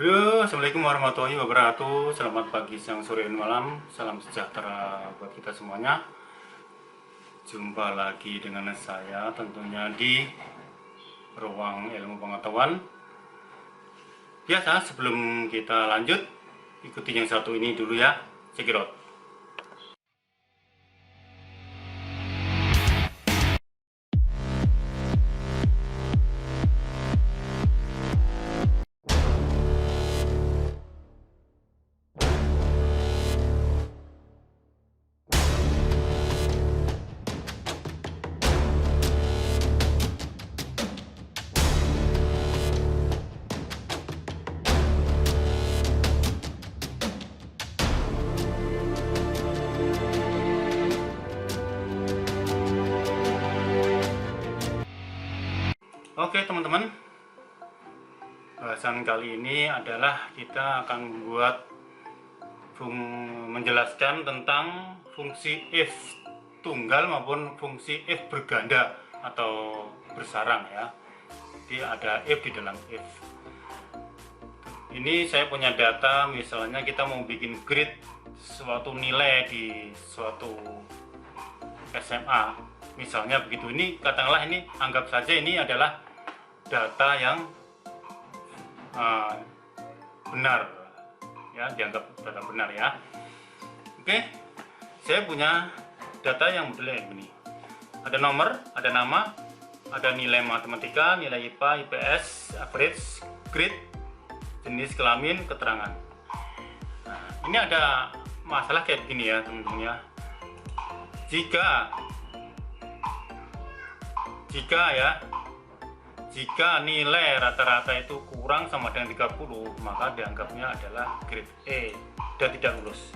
Bro, Assalamualaikum warahmatullahi wabarakatuh. Selamat pagi, siang, sore, dan malam. Salam sejahtera buat kita semuanya. Jumpa lagi dengan saya tentunya di ruang ilmu pengetahuan. Biasa, sebelum kita lanjut, ikuti yang satu ini dulu ya. Check it out. Oke teman-teman, bahasan kali ini adalah kita akan menjelaskan tentang fungsi if tunggal maupun fungsi if berganda atau bersarang ya. Jadi ada if di dalam if. Ini saya punya data, misalnya kita mau bikin grid suatu nilai di suatu SMA, misalnya begitu. Ini katakanlah, ini anggap saja ini adalah data yang benar ya, dianggap data benar ya. Oke, saya punya data yang modelnya begini. Ada nomor, ada nama, ada nilai matematika, nilai IPA, IPS, average, grade, jenis kelamin, keterangan. Nah, ini ada masalah kayak begini ya teman-teman ya. Jika nilai rata-rata itu kurang sama dengan 30, maka dianggapnya adalah grade E dan tidak lulus.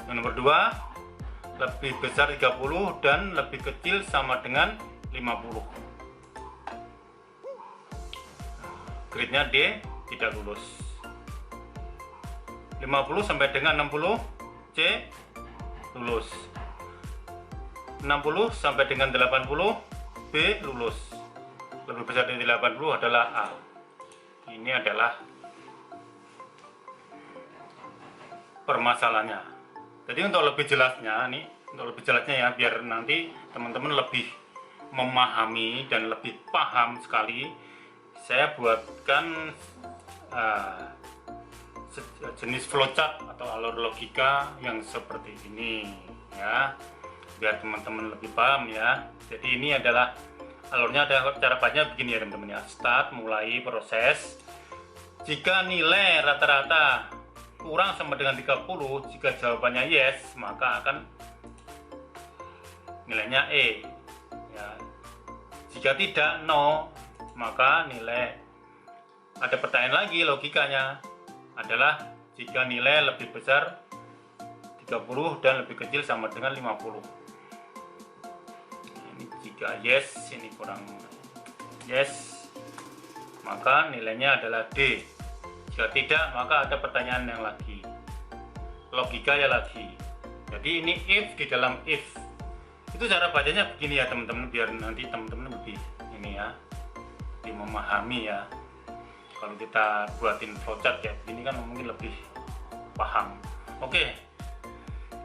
Yang nomor 2, lebih besar 30 dan lebih kecil sama dengan 50. Grade-nya D, tidak lulus. 50 sampai dengan 60, C, lulus. 60 sampai dengan 80, B, lulus. Lebih besar dari 80 adalah A. Ini adalah permasalahannya. Jadi untuk lebih jelasnya ya, biar nanti teman-teman lebih memahami dan lebih paham sekali, saya buatkan jenis flowchart atau alur logika yang seperti ini ya, biar teman-teman lebih paham ya. Jadi ini adalah alurnya, ada cara bacanya begini ya teman-teman ya. Start, mulai proses. Jika nilai rata-rata kurang sama dengan 30, jika jawabannya yes, maka akan nilainya E ya. Jika tidak, no, maka nilai, ada pertanyaan lagi, logikanya adalah jika nilai lebih besar 30 dan lebih kecil sama dengan 50. Jika yes, ini kurang yes, maka nilainya adalah D. Jika tidak, maka ada pertanyaan yang lagi, logika ya lagi. Jadi ini if di dalam if. Itu cara bacanya begini ya teman-teman, biar nanti teman-teman lebih ini ya, lebih memahami ya. Kalau kita buatin flowchart kayak begini kan mungkin lebih paham. Oke,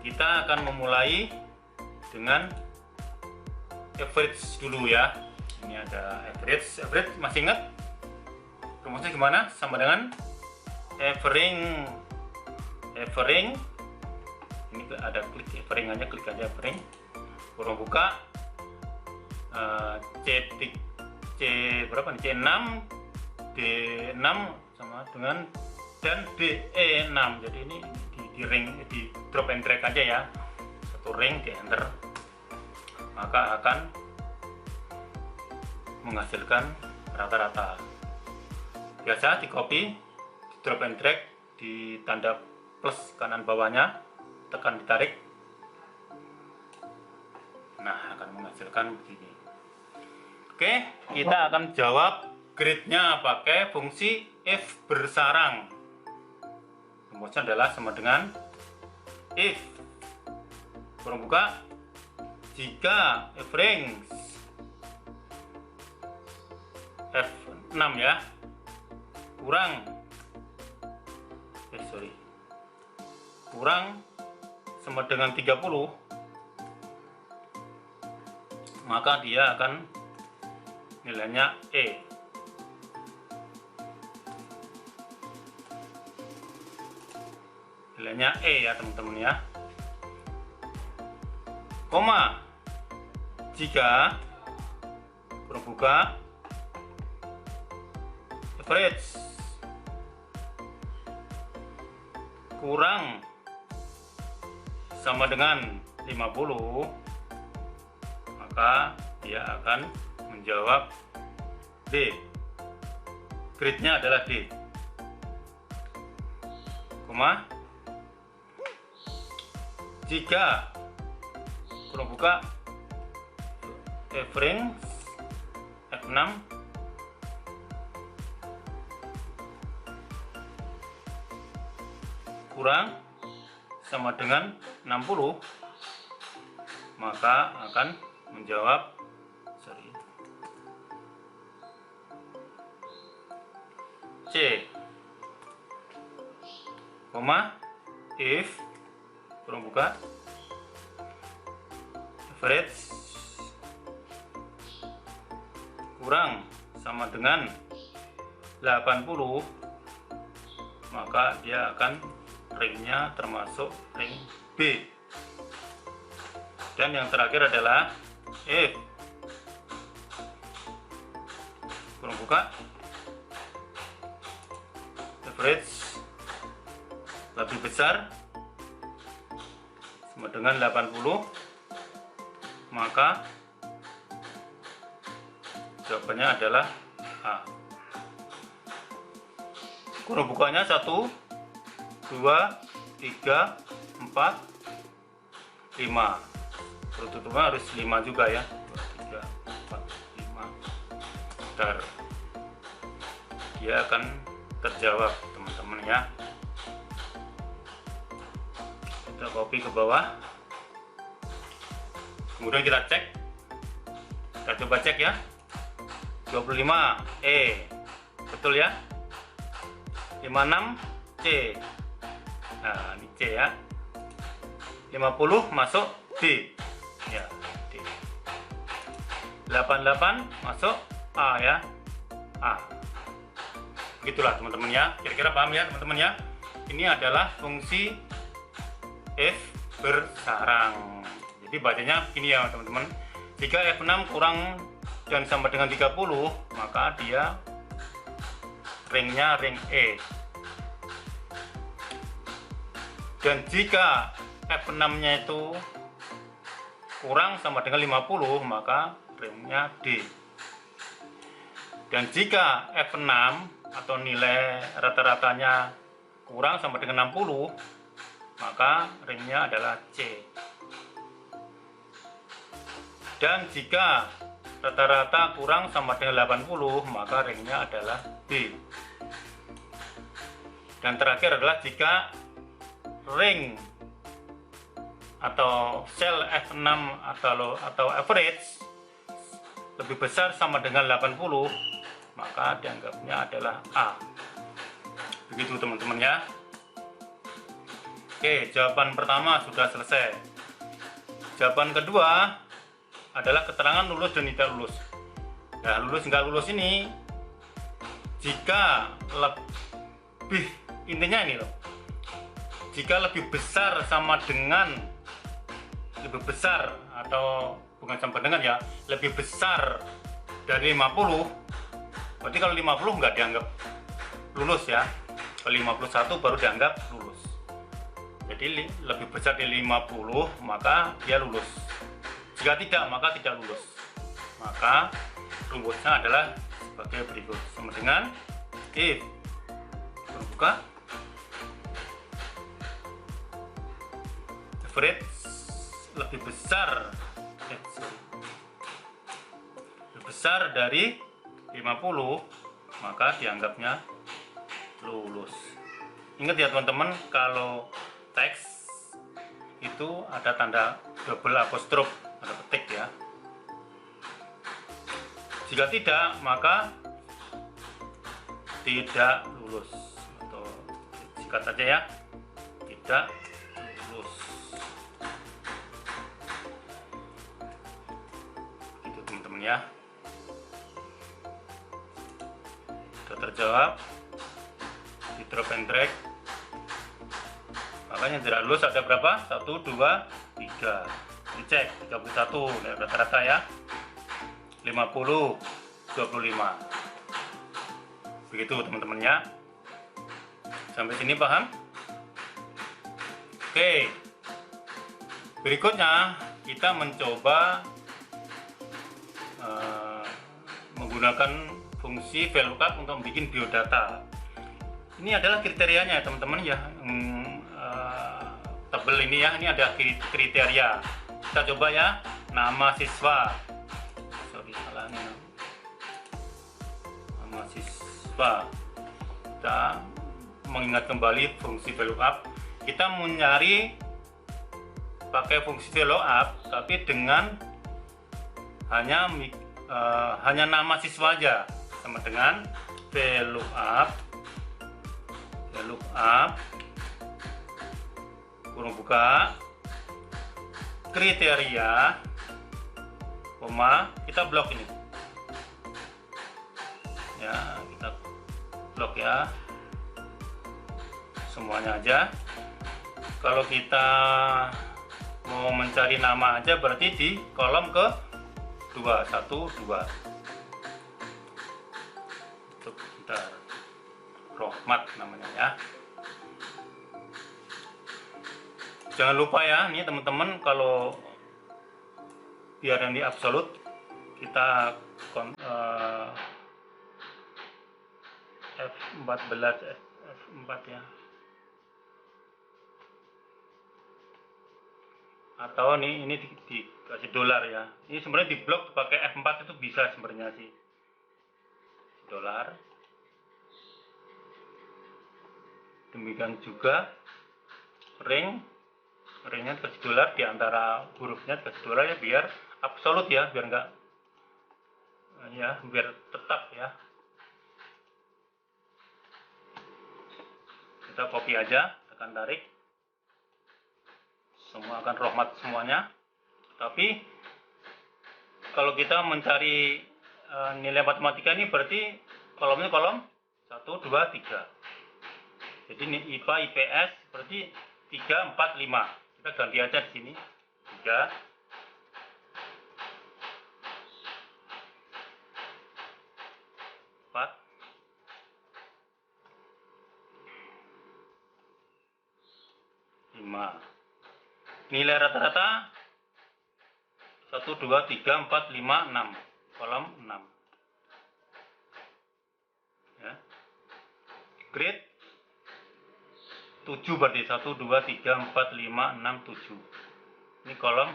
kita akan memulai dengan average dulu ya. Ini ada average masih ingat rumusnya gimana? Sama dengan average. Ini ada klik average aja, klik aja average, kurung buka, C berapa nih? C6, D6 sama dengan, dan DE6. Jadi ini di ring, di drop and drag aja ya, satu ring di enter, maka akan menghasilkan rata-rata. Biasa di copy, di drop and drag, di tanda plus kanan bawahnya, tekan ditarik, nah akan menghasilkan begini. Oke, kita akan jawab grade-nya pakai fungsi if bersarang. Rumusnya adalah sama dengan if, kurung buka, jika average F6 ya, kurang sama dengan 30, maka dia akan nilainya E. Nilainya E ya teman-teman ya. Koma, jika berbuka average kurang sama dengan 50, maka dia akan menjawab D. Grade-nya adalah D. Koma, jika kurang buka average F6 kurang sama dengan 60, maka akan menjawab C. Koma, if kurang buka average kurang sama dengan 80, maka dia akan ringnya termasuk ring B. Dan yang terakhir adalah if kurang buka average lebih besar sama dengan 80, maka jawabannya adalah A. Kurang bukanya 1, 2, 3, 4, 5. Tutupnya harus 5 juga ya. 2, 3, 4, 5. Bentar. Dia akan terjawab teman-teman ya. Kita copy ke bawah, kemudian kita cek, kita coba cek ya. 25 E betul ya, 56 C, nah ini C ya, 50 masuk D ya, D. 88 masuk A ya, A. Begitulah teman-teman ya, kira-kira paham ya teman-teman ya. Ini adalah fungsi if bersarang. Jadi bacanya gini ya teman-teman, jika F6 kurang dan sama dengan 30, maka dia ringnya ring E. Dan jika F6 nya itu kurang sama dengan 50, maka ringnya D. Dan jika F6 atau nilai rata-ratanya kurang sama dengan 60, maka ringnya adalah C. Dan jika rata-rata kurang sama dengan 80, maka ringnya adalah B. Dan terakhir adalah jika ring atau sel F6 atau average lebih besar sama dengan 80, maka dianggapnya adalah A. Begitu teman-teman ya. Oke, jawaban pertama sudah selesai. Jawaban kedua adalah keterangan lulus dan tidak lulus. Nah, lulus nggak lulus ini jika lebih, intinya ini loh, jika lebih besar sama dengan, lebih besar atau bukan sama dengan ya, lebih besar dari 50, berarti kalau 50 nggak dianggap lulus ya, kalau 51 baru dianggap lulus. Jadi lebih besar dari 50 maka dia lulus. Jika tidak, maka tidak lulus. Maka rumusnya adalah sebagai berikut, sama dengan if terbuka average lebih besar dari 50, maka dianggapnya lulus. Ingat ya teman-teman, kalau teks itu ada tanda double apostrof, ada petik ya. Jika tidak, maka tidak lulus, atau singkat saja ya, tidak lulus. Itu teman-teman ya. Sudah terjawab, di drop and drag. Makanya tidak lulus ada berapa? 1, 2, 3. Dicek 31 rata-rata ya. 50, 25. Begitu teman-teman ya. Sampai sini paham? Oke. Berikutnya kita mencoba menggunakan fungsi VLOOKUP untuk bikin biodata. Ini adalah kriterianya teman-teman ya. Tabel ini ya, ini ada kriteria. Kita coba ya, nama siswa. Sorry, salah nih. Nama siswa. Kita mengingat kembali fungsi VLOOKUP. Kita mencari pakai fungsi VLOOKUP, tapi dengan hanya nama siswa aja, sama dengan VLOOKUP kurung buka kriteria, koma, kita blok ini ya, kita blok ya semuanya aja. Kalau kita mau mencari nama aja berarti di kolom ke 2, 1, 2. Untuk bentar, Rohmat namanya ya. Jangan lupa ya, ini teman-teman, kalau biar yang di absolut kita F14 F4 ya, atau ini dikasih dolar ya. Ini sebenarnya di blok pakai F4 itu bisa sebenarnya sih, dolar. Demikian juga ringnya dikasih dolar, di antara hurufnya dikasih dolar ya, biar absolut ya, biar enggak ya, biar tetap ya. Kita copy aja, tekan tarik, semua akan Rohmat semuanya. Tapi kalau kita mencari nilai matematika ini berarti kolomnya kolom 1, 2, 3. Jadi ini IPA, IPS berarti 3, 4, 5. Kita ganti aja di sini 3, 4, 5. Nilai rata-rata 1, 2, 3, 4, 5, 6. Kolom 6 ya. Grade 7 berarti 1, 2, 3, 4, 5, 6, 7. Ini kolom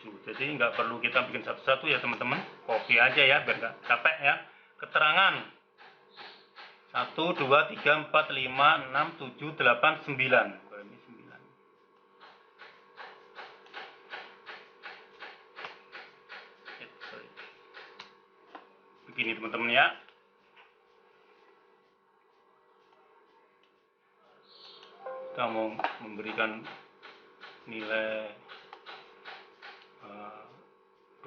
7. Jadi nggak perlu kita bikin satu-satu ya teman-teman. Copy aja ya biar nggak capek ya. Keterangan 1, 2, 3, 4, 5, 6, 7, 8, 9. Ini 9. Begini teman-teman ya. Kita mau memberikan nilai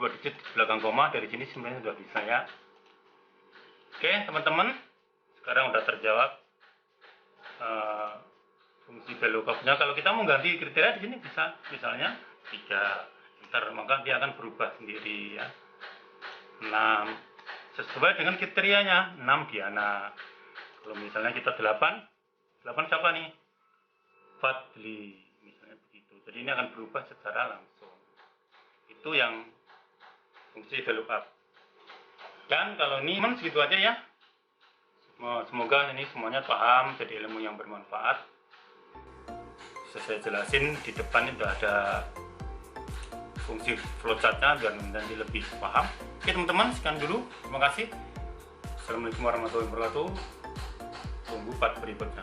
2 digit di belakang koma, dari sini sebenarnya sudah bisa ya. Oke teman-teman, sekarang udah terjawab fungsi VLOOKUP-nya. Kalau kita mau ganti kriteria di sini bisa, misalnya 3, ntar maka dia akan berubah sendiri ya. 6 sesuai dengan kriterianya, 6 Diana. Kalau misalnya kita 8 siapa nih? Fadli, misalnya begitu. Jadi ini akan berubah secara langsung. Itu yang fungsi VLOOKUP. Dan kalau ini segitu aja ya. Semoga ini semuanya paham, jadi ilmu yang bermanfaat. Bisa saya jelasin di depan itu ada fungsi flowchartnya biar nanti lebih paham. Oke teman-teman, sekian dulu. Terima kasih. Assalamualaikum warahmatullahi wabarakatuh. Tunggu part berikutnya.